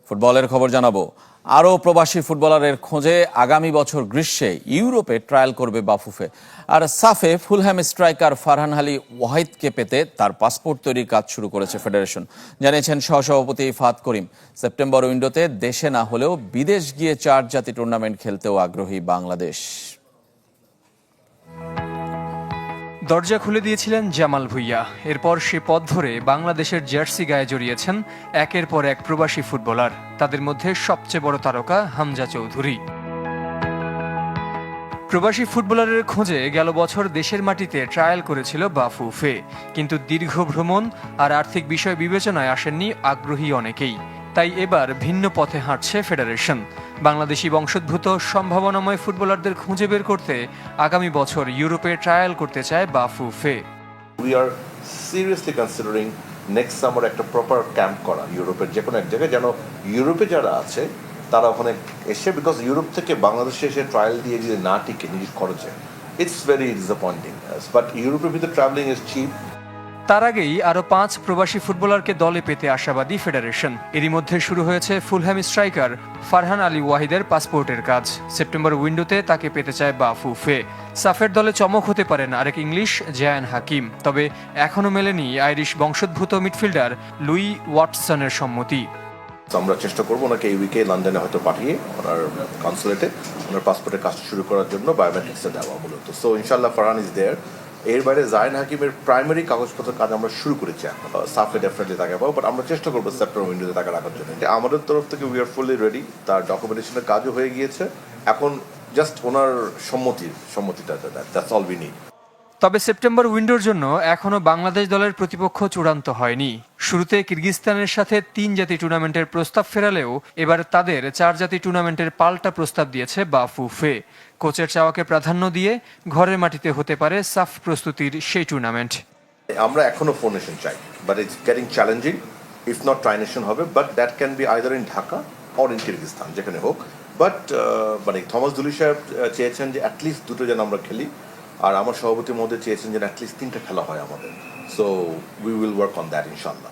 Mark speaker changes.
Speaker 1: ফুটবলের খবর জানাবো। আরও প্রবাসী ফুটবলারের খোঁজে আগামী বছর গ্রীষ্মে ইউরোপে ট্রায়াল করবে বাফুফে। আর সাফে ফুলহ্যাম স্ট্রাইকার ফারহান আলী ওয়াহিদকে পেতে তার পাসপোর্ট তৈরির কাজ শুরু করেছে ফেডারেশন, জানিয়েছেন সহসভাপতি ফাহাদ করিম। সেপ্টেম্বর উইন্ডোতে দেশে না হলেও বিদেশ গিয়ে 4 জাতি টুর্নামেন্ট খেলতেও আগ্রহী বাংলাদেশ।
Speaker 2: দরজা খুলে দিয়েছিলেন জামাল ভুঁইয়া। এরপর সে পথ ধরে বাংলাদেশের জার্সি গায়ে জড়িয়েছেন একের পর এক প্রবাসী ফুটবলার। তাদের মধ্যে সবচেয়ে বড় তারকা হামজা চৌধুরী। প্রবাসী ফুটবলারের খোঁজে গেল বছর দেশের মাটিতে ট্রায়াল করেছিল বাফুফে, কিন্তু দীর্ঘ ভ্রমণ আর আর্থিক বিষয় বিবেচনায় আসেননি আগ্রহী অনেকেই। তাই এবার ভিন্ন পথে হাঁটছে ফেডারেশন। বাংলাদেশি বংশোদ্ভূত সম্ভাবনাময় ফুটবলারদের খুঁজে বের করতে আগামী বছর ইউরোপে ট্রায়াল করতে চায় Bafufe.
Speaker 3: We are seriously considering next summer একটা প্রপার ক্যাম্প করা ইউরোপের যে কোনো এক জায়গায়, যেন ইউরোপে যারা আছে তারা ওখানে এসে, বিকজ ইউরোপ থেকে বাংলাদেশে এসে ট্রায়াল দিয়ে যদি না টিকে নিজের খরচে, ইটস ভেরি ডিসঅ্যাপয়েন্টিং। বাট ইউরোপের ভিতরে ট্রাভেলিং ইজ চিপ।
Speaker 2: তার আগেই আরও 5 প্রবাসী ফুটবলারকে দলে পেতে আশাবাদী ফেডারেশন। এরই মধ্যে শুরু হয়েছে ফুলহ্যাম স্ট্রাইকার ফারহান আলী ওয়াহিদের পাসপোর্টের কাজ। সেপ্টেম্বর উইন্ডোতে তাকে পেতে চায় বাফুফে। সাফের দলে চমক হতে পারেন আরেক ইংলিশ জায়ান হাকিম, তবে এখনও মেলেনি আইরিশ বংশোদ্ভূত মিডফিল্ডার লুই ওয়াটসনের সম্মতি।
Speaker 3: আমরা চেষ্টা করবো ওনাকে এই উইকে লন্ডনে হয়তো পাঠিয়ে ওনার কনসুলেটে ওনার পাসপোর্টের কাজ শুরু করার জন্য বায়োমেট্রিক্সে দেওয়া মূলত। সো ইনশাল্লাহ ফারহান ইজ দেয়ার। এর বাইরে জায়ান হাকিমের প্রাইমারি কাগজপত্র কাজ আমরা শুরু করেছি এখন। সাফে ডেফিনেটলি তাকে পাবো, বাট আমরা চেষ্টা করবো সেপ্টেম্বর উইন্ডোতে তাকে রাখার জন্য। আমাদের তরফ থেকে উই আর ফুললি রেডি। তার ডকুমেন্টেশনের কাজও হয়ে গিয়েছে, এখন জাস্ট ওনার সম্মতিটা, দ্যাটস অল উই নিড।
Speaker 2: তবে সেপ্টেম্বর উইন্ডোর জন্য এখনও বাংলাদেশ দলের প্রতিপক্ষ চূড়ান্ত হয়নি। শুরুতে কিরগিজস্তানের সাথে 3 জাতি টুর্নামেন্টের প্রস্তাব ফেরালেও এবার তাদের 4 জাতি টুর্নামেন্টের পাল্টা প্রস্তাব দিয়েছে বাফুফে। কোচের চাওয়াকে প্রাধান্য দিয়ে ঘরের মাটিতে হতে পারে সাফ প্রস্তুতির সেই টুর্নামেন্ট।
Speaker 3: আমরা এখনো 4 নেশন চাই, but it's getting challenging. If not tri nation হবে, but that can be either in Dhaka or in Kyrgyzstan, যেখানে হোক। বাট মানে থমাস দুলি সাহেব চেয়েছেন যে অ্যাটলিস্ট 2টো যেন আমরা খেলি, আর আমার সভাপতির মধ্যে চেয়েছেন যে অ্যাটলিস্ট 3টা খেলা হয় আমাদের। So we will work on that ইনশাল্লাহ।